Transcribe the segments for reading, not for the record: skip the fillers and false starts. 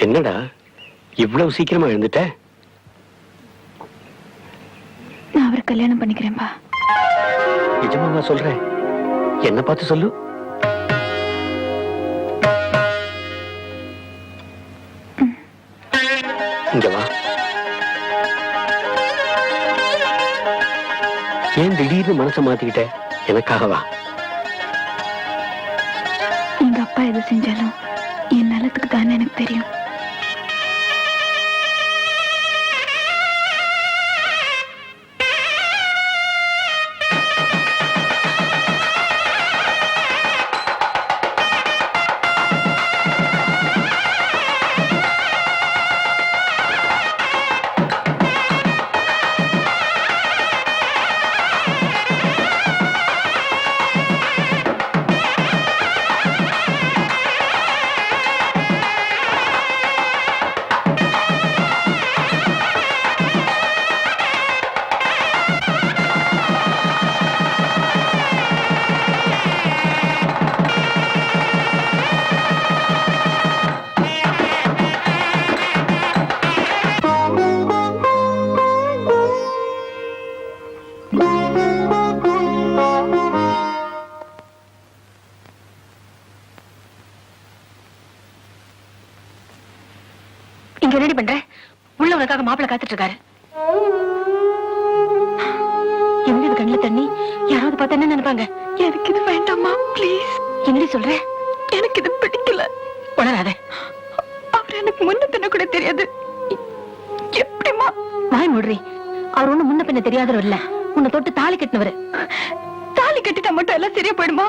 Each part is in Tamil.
என்னடா இவ்வளவு சீக்கிரமா எழுந்துட்ட? நான் அவரை கல்யாணம் பண்ணிக்கிறேன்பா. நிஜமாவா சொல்றேன்? என்ன பார்த்து சொல்லு. இங்க வா. ஏன் திடீர்னு மனசை மாத்திக்கிட்ட? எனக்காக வா. எங்க அப்பா எது செஞ்சாலும் என் நலத்துக்கு தானே எனக்கு தெரியும். இங்க ரெடி பண்ற. உள்ள உனக்காக மாப்பிள்ள காத்துட்டு இருக்காரு. என்னது கண்ணுல தண்ணி? யாராவது பார்த்தா என்ன நினைப்பாங்க? எனக்கு இது வேண்டாமா ப்ளீஸ். என்னடி சொல்ற? எனக்கு இது பிடிக்கல. உணராத. அவர் எனக்கு முன்ன பின்ன கூட தெரியாது. எப்படிமா? வாய் மூடுறி. அவர் ஒண்ணு முன்ன பின்ன தெரியாதவர் இல்ல. உன்னை தொட்டு தாலி கட்டினவரு. தாலி கட்டிட்டா மட்டும் எல்லாம் சரியா போயிடுமா?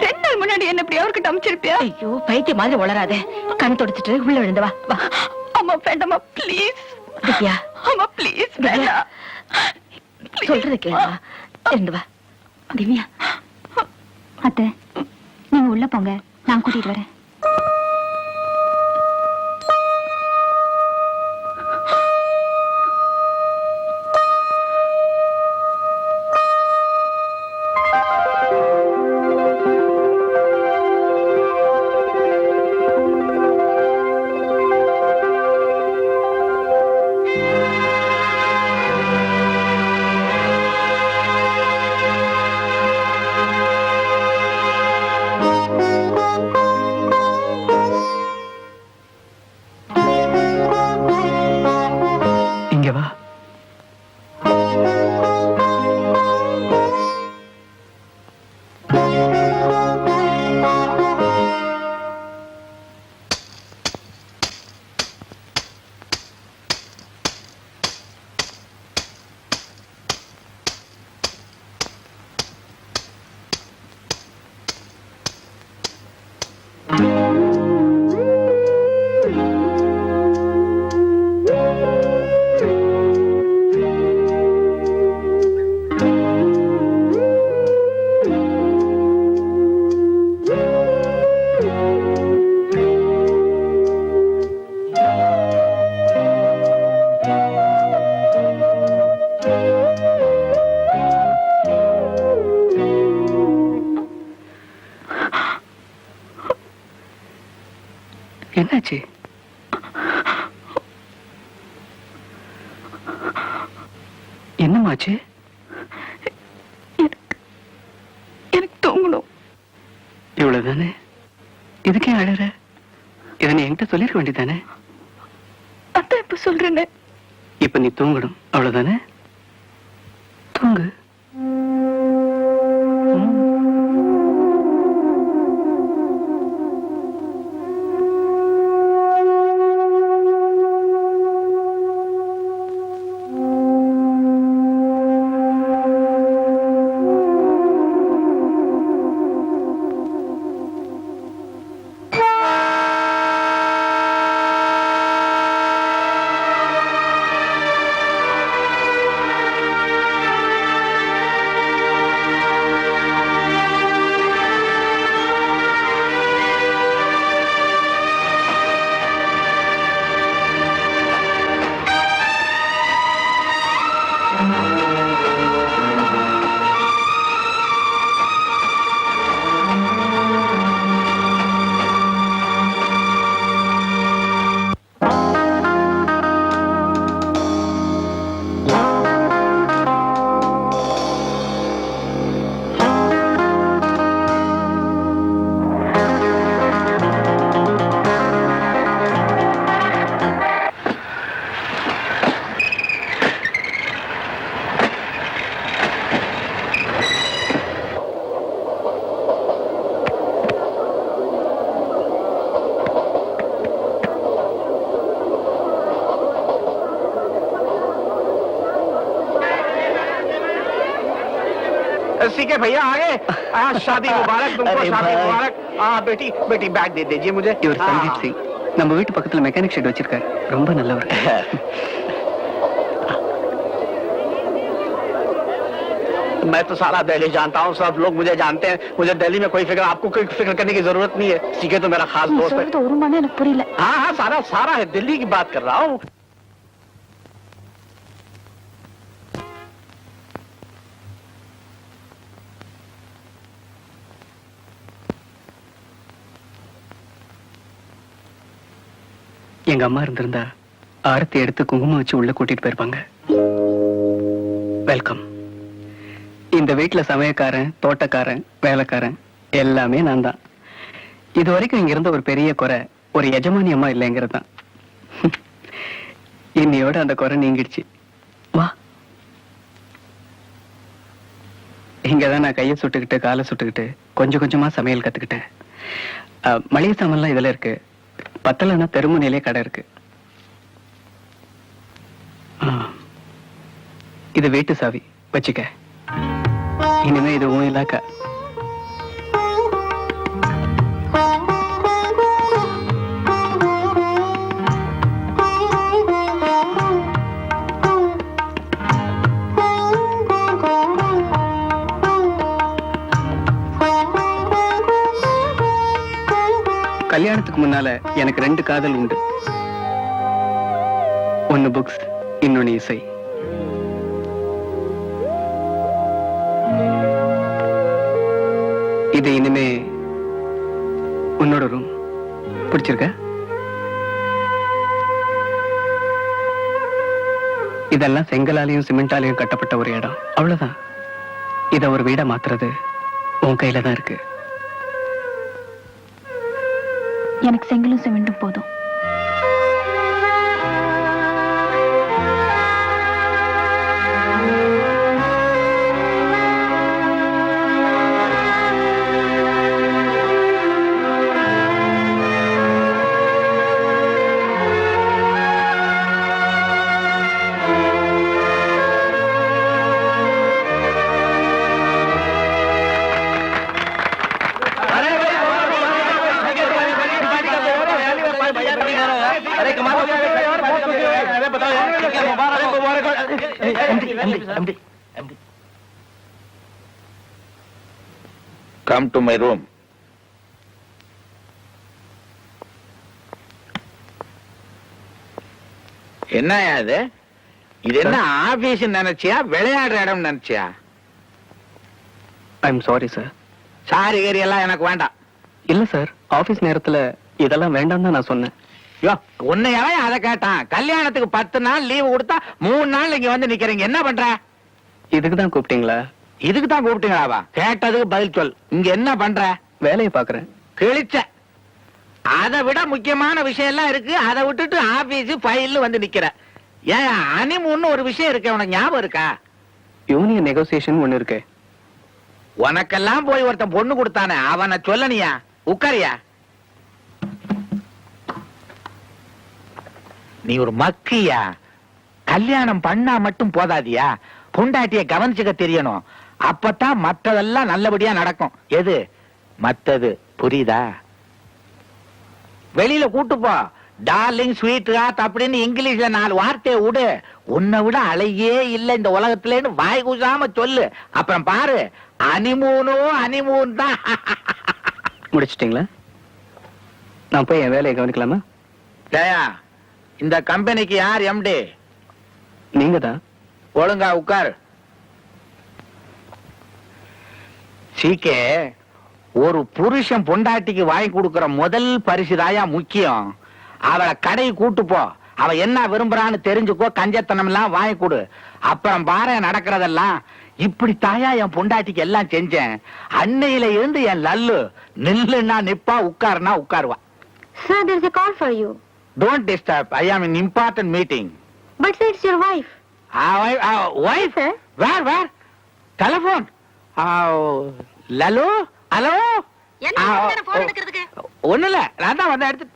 2 நாள் முன்னாடி என்ன இப்படி அவர்கிட்ட அமைச்சிருப்பியா? ஐயோ பைத்திய மாதிரி உளராத. கண் தொடச்சிட்டு உள்ள விழுந்து வா. வா. அம்மா வேண்டாமா ப்ளீஸ். திவ்யா அம்மா ப்ளீஸ் வேண்டாம். சொல்றது கேளுமா. இருந்து வா. திவ்யா. அத்தை நீங்க உள்ள போங்க, நான் கூட்டிட்டு வரேன். இங்க வா. என்னாச்சு? என்னமாச்சு? எனக்கு தூங்கணும். இவ்வளவுதானே? இதுக்கே அழற? இதை நீ என்கிட்ட சொல்லிருக்க வேண்டியதானே? அதான் இப்ப சொல்றேன்னு. இப்ப நீ தூங்கணும், அவ்வளவுதானே? தூங்கு. सीखे भैया आगे शादी मुबारक तुमको अरे शादी भाई। मुबारक हाँ बेटी बेटी बैग दे दीजिए मुझे இவர் हाँ, சந்தீப் சிங் நம்ம வீட்டு பக்கத்துல மெக்கானிக் ஷெட் வச்சிருக்காரு ரொம்ப நல்லவர் मैं तो सारा दिल्ली जानता हूँ सब लोग मुझे जानते हैं मुझे दिल्ली में कोई फिक्र आपको कोई फिक्र करने की जरूरत नहीं है सीखे तो मेरा खास நீ दोस्त है சொல்றது ஒரு மணி எனக்கு புரியல हाँ हाँ सारा सारा है दिल्ली की बात कर रहा हूँ எங்க அம்மா இருந்திருந்தா ஆரத்தி எடுத்து குங்குமம் வச்சு உள்ள கூட்டிட்டு போயிருப்பாங்க வெல்கம் இந்த வீட்டுல சமயக்காரன் தோட்டக்காரன் வேலைக்காரன் எல்லாமே நான் தான் இது வரைக்கும் இங்க இருந்த ஒரு பெரிய குறை ஒரு எஜமானி அம்மா இல்லைங்கிறது தான் இன்னையோட அந்த குறை நீங்கிடுச்சு வா இங்கதான் நான் கையை சுட்டுக்கிட்டு காலை சுட்டுக்கிட்டு கொஞ்சம் கொஞ்சமா சமையல் கத்துக்கிட்டேன் மளிகை சாமான்லாம் இதுல இருக்கு பத்தலன்னா தெருமுனையிலே கடை இருக்கு இது வீட்டு சாவி வச்சுக்க இனிமே இது உன் இலாக்கா கல்யாணத்துக்கு முன்னால எனக்கு 2 காதல் உண்டு ஒன்னு புக்ஸ் இன்னொன்னு இசை இது இனிமே உன்னோட ரூம் பிடிச்சிருக்க இதெல்லாம் செங்கலாலையும் சிமெண்டாலையும் கட்டப்பட்ட ஒரு இடம் அவ்வளவுதான் இத ஒரு வீடா மாத்துறது உன் கையில தான் இருக்கு எனக்கு செங்கலும் சிமெண்டும் போதும் अरे कमाल हो गया यार बहुत खुशी हुई अरे बताओ यार क्या Mubarak MD come to my room என்னையா இது இது என்ன ஆபீஸ் நினைச்சியா விளையாடுற இடம் நினைச்சியா I am sorry sir sorry கேரி எல்லாம் எனக்கு வேண்டாம் இல்ல சார் ஆபீஸ் நேரத்துல இதெல்லாம் வேண்டாம் தான் நான் சொன்னேன் யோ உன்னையாவே அதை கேட்டான் கல்யாணத்துக்கு 10 நாள் லீவு கொடுத்தா 3 நாள் இங்க வந்து நிக்கிறீங்க என்ன பண்ற இதுக்கு தான் கூப்பிட்டீங்களா இதுக்கு தான் கூப்பிட்டீங்களாவா கேட்டதுக்கு பதில் சொல் இங்க என்ன பண்ற வேலையை பாக்குறேன் கிழிச்ச அதை விட முக்கியமான விஷயம் எல்லாம் இருக்கு அதை விட்டுட்டு ஆபீஸ் ஃபைல் வந்து நிக்கிற ஏன் அனிமுன்னு ஒரு விஷயம் இருக்கு உனக்கு ஞாபகம் இருக்கா யூனியன் நெகோசியேஷன் ஒண்ணு இருக்கு உனக்கெல்லாம் போய் ஒருத்தன் பொண்ணு கொடுத்தானே அவனை சொல்லனியா உட்காரியா நீ ஒரு மக்கியா கல்யாணம் பண்ணா மட்டும் போதாதியா பொண்டாட்டிய கவனிச்சுக்க தெரியணும் அப்பதான் மத்ததெல்லாம் நல்லபடியா நடக்கும் எது மத்தது புரியுதா வெளியில கூட்டு போ டார்லிங் ஸ்வீட் ஹார்ட் அப்படின்னு இங்கிலீஷ்ல 4 வார்த்தையை விடு உன்னை விட அழகே இல்ல இந்த உலகத்துலன்னு வாய் கூசாம சொல்லு அப்புறம் பாரு அனிமூன் தான் முடிச்சிட்டீங்களா நான் போய் என் வேலையை கவனிக்கலாமா ஜெயா இந்த கம்பெனிக்கு யார் எம்டி நீங்க தான் ஒழுங்கா உட்கார் சீக்கே ஒரு புருஷன் பொண்டாட்டிக்கு வாங்கி கொடுக்கிற முதல் பரிசுதாயா முக்கியம் அவளை கடை கூட்டு போ அவ என்ன விரும்புறான்னு தெரிஞ்சுக்கோ கஞ்சத்தனம் எல்லாம் வாங்கி கொடு அப்புறம் பாரு நடக்கிறதெல்லாம் இப்படி தாயா என் பொண்டாட்டிக்கு எல்லாம் செஞ்சேன் அன்னையில இருந்து என் லல்லு நில்லுன்னா நிப்பா உட்காருனா உட்காருவா Sir, there is a call for you. Don't disturb. I am in important meeting. But sir, it's your wife. Wife? Sir? Where? Telephone. Lalo? Hello? ஒண்ணு இல்ல நான் தான் வந்து எடுத்து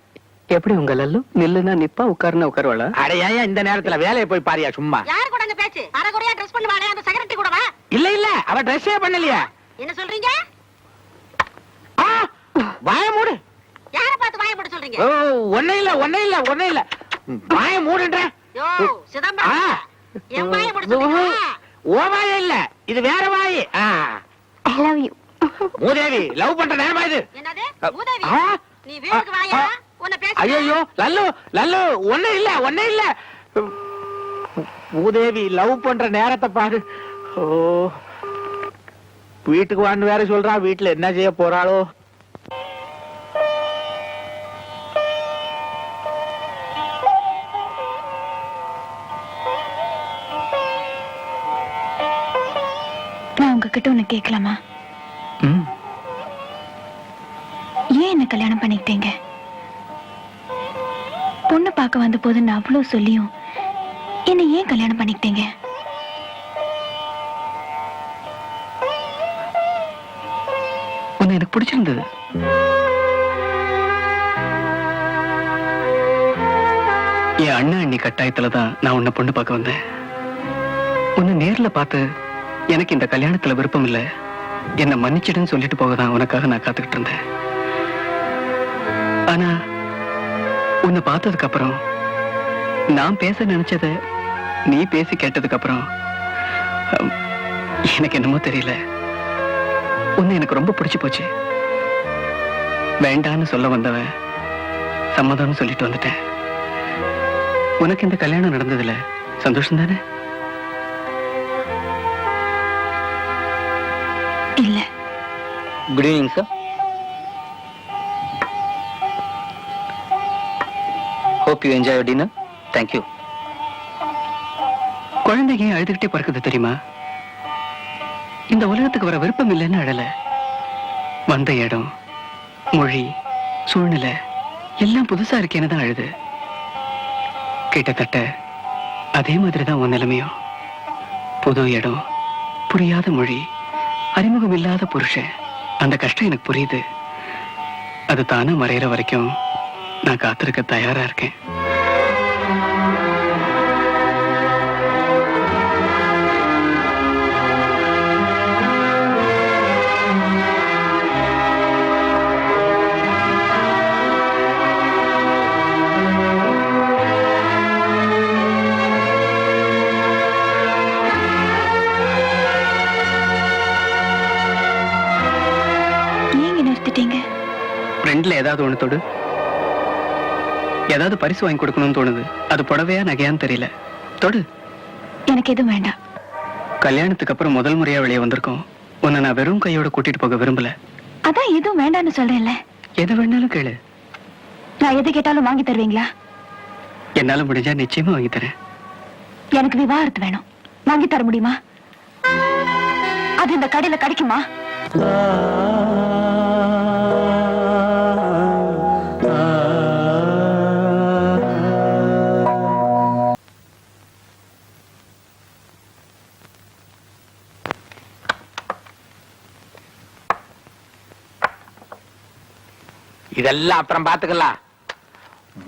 எப்படி உங்க லல்லு நில்லுனா நிப்பா உட்காருனா உட்காருவாளா அட ஏன் இந்த நேரத்துல வேலையை போய் பாரியா சும்மா யார் கூட பேச்சு அரை குறையா ட்ரெஸ் பண்ணுவானே அந்த செக்ரட்டரி கூடவா இல்ல அவ dress பிரஷே பண்ணலையா? என்ன சொல்றீங்க? ஆ, வாய மூடு. யார பார்த்து வாயை போட சொல்றீங்க? ஓ, ஒண்ணே இல்ல. வாய மூடுன்றேன். யோ சிதம்பரம், என் வாயை போட சொல்றீங்க? ஓ வாய இல்ல, இது வேற வாய். I love you. மூதேவி, லவ் பண்ற நேரமா இது? என்னது மூதேவி? ஆ, நீ வீட்டுக்கு வாயா, உன்னை பேச. ஐயோ, லல்லு, ஒண்ணே இல்ல. மூதேவி, லவ் பண்ற நேரத்தை பாரு. ஓ, வீட்டுக்கு வான்னு வேற சொல்றா. வீட்டுல என்ன செய்ய போறாளோ? நான் உங்ககிட்ட ஒண்ணு கேட்கலாமா? ம், ஏன் என்ன கல்யாணம் பண்ணிக்கிட்டீங்க? பொண்ணு பார்க்க வந்த போது நான் அவ்வளவு சொல்லியும் என்ன ஏன் கல்யாணம் பண்ணிக்கிட்டீங்க? உன்னை எனக்கு பிடிச்சிருந்தது. என் அண்ணா அண்ணி கட்டாயத்துல தான் நான் உன்னை பொண்ணு பார்க்க வந்தேன். உன்னை நேர்ல பார்த்து எனக்கு இந்த கல்யாணத்துல விருப்பம் இல்ல, என்னை மன்னிச்சிடுன்னு சொல்லிட்டு போகதான் உனக்காக நான் காத்துக்கிட்டு இருந்தேன். ஆனா உன்னை பார்த்ததுக்கு அப்புறம், நான் பேச நினைச்சத நீ பேசி கேட்டதுக்கு அப்புறம் எனக்கு என்னமோ தெரியல, உன்னை எனக்கு ரொம்ப பிடிச்சு போச்சு. வேண்டான்னு சொல்ல வந்தவன் சம்மதம்னு சொல்லிட்டு வந்துட்டேன். உனக்கு இந்த கல்யாணம் நடந்ததுல சந்தோஷம் தானே? இல்ல. Good evening sir. Hope you enjoy your dinner. Thank you. குழந்தைங்க அழுதுகிட்டே பறக்குது தெரியுமா? இந்த உலகத்துக்கு வர விருப்பம் இல்லைன்னு அழல. வந்த இடம், மொழி, சூழ்நிலை எல்லாம் புதுசா இருக்கேன்னு தான் அழுது. கிட்டத்தட்ட அதே மாதிரி தான் உன் நிலைமையும். புது இடம், புரியாத மொழி, அறிமுகம் இல்லாத புருஷன். அந்த கஷ்டம் எனக்கு புரியுது. அது தானா மறையிற வரைக்கும் நான் காத்திருக்க தயாரா இருக்கேன். ஏங்க நிறுத்திட்டீங்க? ஃப்ரெண்ட்ல ஏதாவது ஒண்ணு தொடு. ஏதாவது பரிசு வாங்கி கொடுக்கணும்னு தோணுது. அது புடவையா நகையான்னு தெரியல. தொடு. எனக்கு எதுவும் வேண்டாம். கல்யாணத்துக்கு அப்புறம் முதல் முறையா வெளியே வந்திருக்கோம். உன்னை நான் வெறும் கையோட கூட்டிட்டு போக விரும்பல. அதான் எதுவும் வேண்டாம்னு சொல்றேன்ல. எது வேணாலும் கேளு. நான் எது கேட்டாலும் வாங்கி தருவீங்களா? என்னால முடிஞ்சா நிச்சயமா வாங்கி தரேன். எனக்கு விவாகரத்து வேணும். வாங்கி தர முடியுமா? அது இந்த கடையில கிடைக்குமா? இதெல்லாம் அப்புறம் பாத்துக்கலாம்.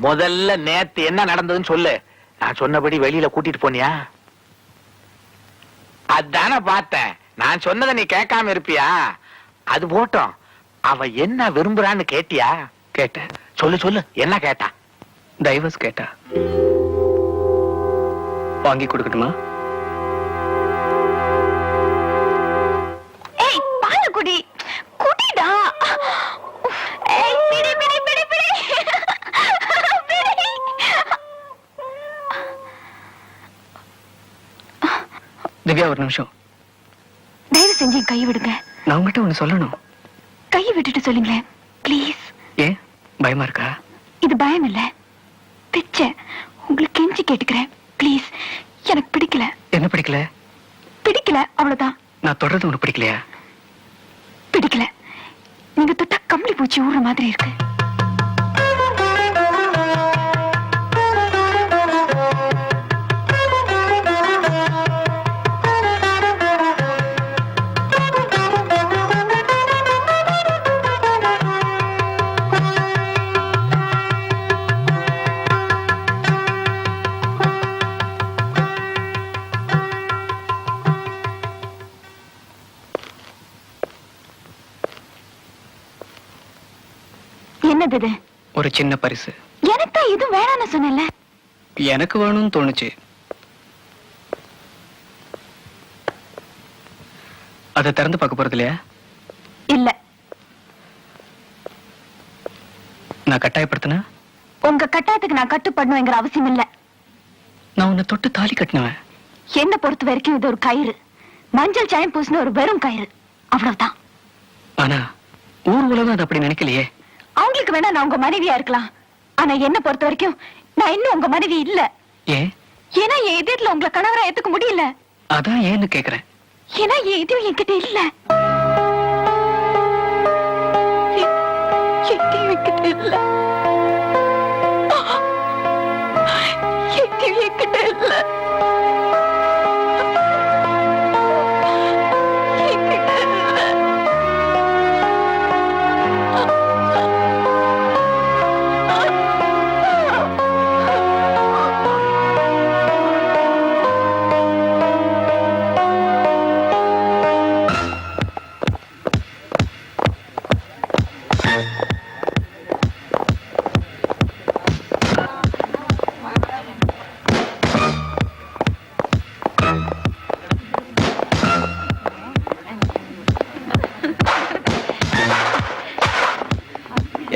முதல்ல நேத்து என்ன நடந்ததுன்னு சொல்லு. நான் சொன்னபடி வெளியில கூட்டிட்டு போனியா? அதான பார்த்தேன். நான் சொன்னதை நீ கேட்காம இருப்பியா? அது போட்டோம். அவ என்ன விரும்புறான்னு கேட்டியா? கேட்டேன். சொல்லு என்ன கேட்டா? டைவர்ஸ் கேட்டா. வாங்கி கொடுக்கட்டுமா? ஏய் பால் குடி. குடிடா. ஏய் பிடி. திவ்யா, ஒரு நிமிஷம். தயவு செஞ்சு கை விடுங்க. நான் உங்ககிட்ட ஒண்ணு சொல்லணும். கை விட்டுட்டு சொல்லுங்களேன் ப்ளீஸ். ஏன் பயமா இருக்கா? இது பயம் இல்ல, பிச்சை. உங்களுக்கு கெஞ்சி கேட்டுக்கிறேன் ப்ளீஸ். எனக்கு பிடிக்கல. என்ன பிடிக்கல? பிடிக்கல, அவ்வளவுதான். நான் தொடர்றது உனக்கு பிடிக்கலையா? பிடிக்கல. நீங்க தொட்டா கம்பளி பூச்சி ஊற மாதிரி இருக்கு. என்னது இது? ஒரு சின்ன பரிசு. எனக்கு தான் எதுவும் வேணாம்னு சொன்னேன்ல. எனக்கு வேணும்னு தோணுச்சு. அதை திறந்து பார்க்க போறது இல்லையா? இல்ல. நான் கட்டாயப்படுத்தினா? உங்க கட்டாயத்துக்கு நான் கட்டுப்படணுங்கிற அவசியம் இல்ல. நான் உன்னை தொட்டு தாலி கட்டினவன். என்ன பொறுத்த வரைக்கும் இது ஒரு கயிறு. மஞ்சள் சாயம் பூசின ஒரு வெறும் கயிறு, அவ்வளவுதான். ஆனா ஊர் உலகம் அது அப்படி நினைக்கலையே. அவங்களுக்கு வேணா நான் உங்க மனைவியா இருக்கலாம். ஆனா என்ன பொறுத்த வரைக்கும் நான் இன்னும் உங்க மனைவி இல்ல. ஏன்? ஏன்னா என் எதிரில உங்களை கணவரா ஏத்துக்க முடியல. அதான் ஏன்னு கேக்குறேன். ஏன்னா எதுவும் என்கிட்ட இல்ல. எதுவும் என்கிட்ட இல்ல. எதுவும் என்கிட்ட இல்ல. என்கிட்ட இல்ல.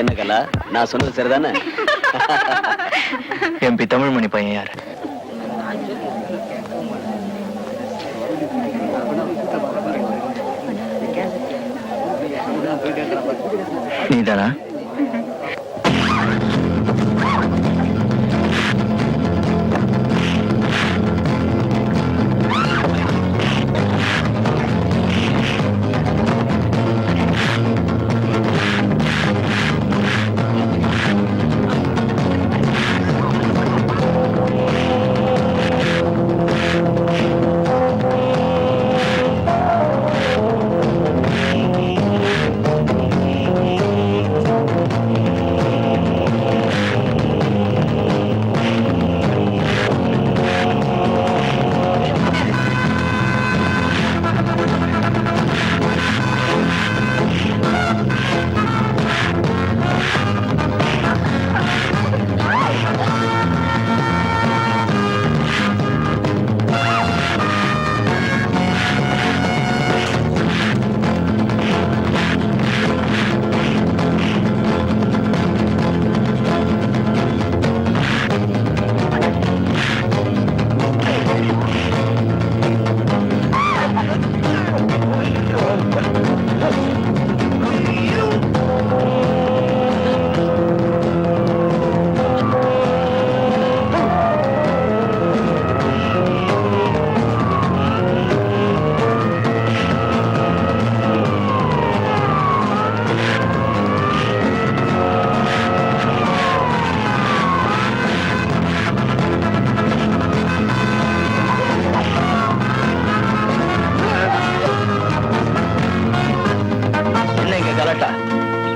என்ன கலா, நான் சொன்னது சரிதானே? எம்பி தமிழ்மணி பையன் யாரு? நீதானா?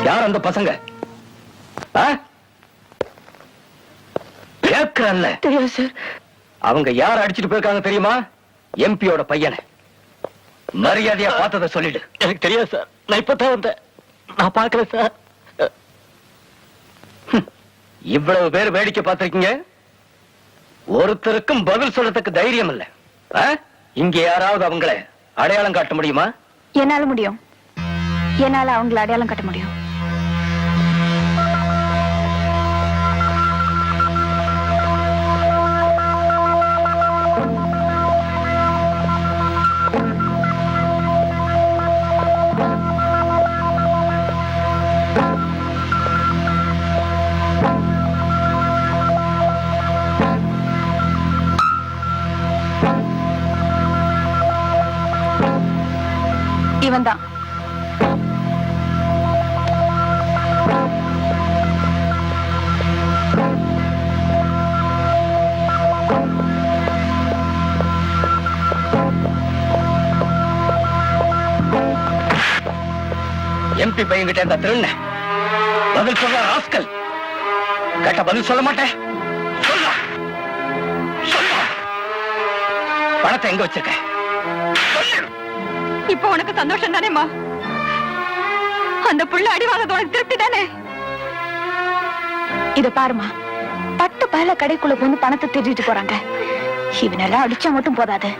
யார் அந்த பசங்க? தெரியாது சார். அவங்க யார் அடிச்சிட்டு போயிருக்காங்க தெரியுமா? எம்பியோட பையனை. மரியாதையா பார்த்தத சொல்லிடு. எனக்கு தெரியாது சார், நான் இப்பதான் வந்தேன். நான் பார்க்கல சார். இவ்வளவு பேர் வேடிக்கை பார்த்திருக்கீங்க, ஒருத்தருக்கும் பதில் சொல்றதுக்கு தைரியம் இல்ல. இங்க யாராவது அவங்களை அடையாளம் காட்ட முடியுமா? என்னால முடியும். என்னால அவங்களை அடையாளம் காட்ட முடியும். இவன் தான். எம்பி பையன் கிட்ட இந்த திருண்ண பதில் சொல்ல ராஸ்கல். கேட்ட பதில் சொல்ல மாட்டேன். சொல்ல பணத்தை எங்க வச்சிருக்க? இப்ப உனக்கு சந்தோஷம் தானேமா? அந்த புள்ள அடிவாளத்தோட திருப்தி தானே? இத பாருமா, பட்டு பயல கடைக்குள்ள வந்து பணத்தை திருடிட்டு போறாங்க. இவனெல்லாம் அடிச்சா மட்டும் போதாது,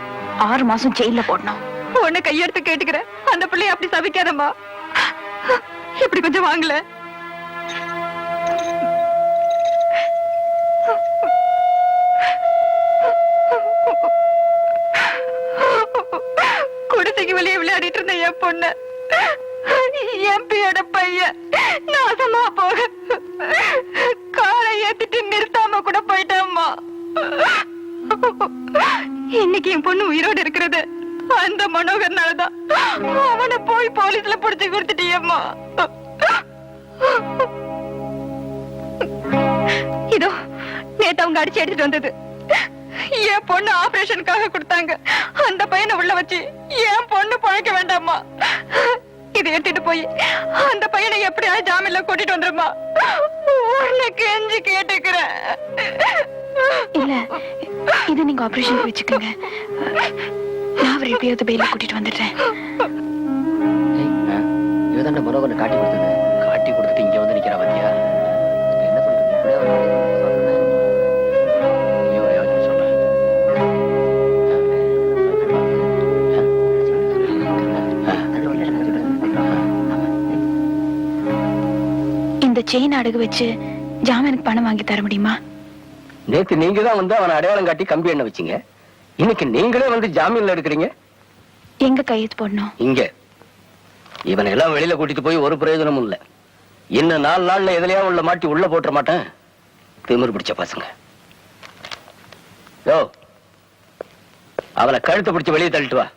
6 மாசம் ஜெயில போடணும். உன்னை கையெடுத்து கேட்டுக்கிறேன், அந்த பிள்ளைய அப்படி சபிக்காதம்மா. இப்படி கொஞ்சம் வாங்கல. குடிசைக்கு வெளியே விளையாடிட்டு இருந்த என் பொண்ணு எம்பியோட பையன் நாசமா போக காலை ஏத்திட்டு நிறுத்தாம கூட போயிட்டாம்மா. இன்னைக்கு என் பொண்ணு உயிரோடு இருக்கிறது அந்த மனோகர்னாலதான். அவனை போய் போலீஸ்ல புடிச்சு கொடுத்துட்டியம்மா. இதோ நேத்து அவங்க அடிச்சு எடுத்துட்டு வந்தது. என் பொண்ணு ஆபரேஷனுக்காக கொடுத்தாங்க. அந்த பையனை உள்ள வச்சு என் பொண்ணு பழைக்க வேண்டாமா. இதை எடுத்துட்டு போய் அந்த பையனை எப்படியாவது ஜாமீன்ல கூட்டிட்டு வந்துருமா. உன்னை கெஞ்சி கேட்டுக்கிறேன். இல்ல, இது நீங்க ஆபரேஷன் வச்சுக்கோங்க. நான் அவரை எப்படியாவது பெயில கூட்டிட்டு வந்துடுறேன். இவதான் மனோகரனை காட்டி கொடுத்தது. காட்டி கொடுத்துட்டு இங்க வந்து நிக்கிறா பாத்தியா? என்ன பண்றது? இந்த செயின் அடகு வச்சு ஜாமீனுக்கு பணம் வாங்கி தர முடியுமா? நேத்து நீங்க தான் வந்து அவனை அடையாளம் காட்டி கம்பி எண்ண வச்சீங்க. இன்னைக்கு நீங்களே வந்து ஜாமீன்ல எடுக்கிறீங்க. எங்க கையெழுத்து போடணும்? இங்க. இவனை எல்லாம் வெளியில கூட்டிட்டு போய் ஒரு பிரயோஜனமும் இல்ல. இன்னும் 4 நாள்ல எதுலயா உள்ள மாட்டி உள்ள போட்டுற மாட்டேன். திமிரு பிடிச்ச பசங்க. யோ, அவனை கழுத்தை பிடிச்சு வெளியே தள்ளிட்டு வா.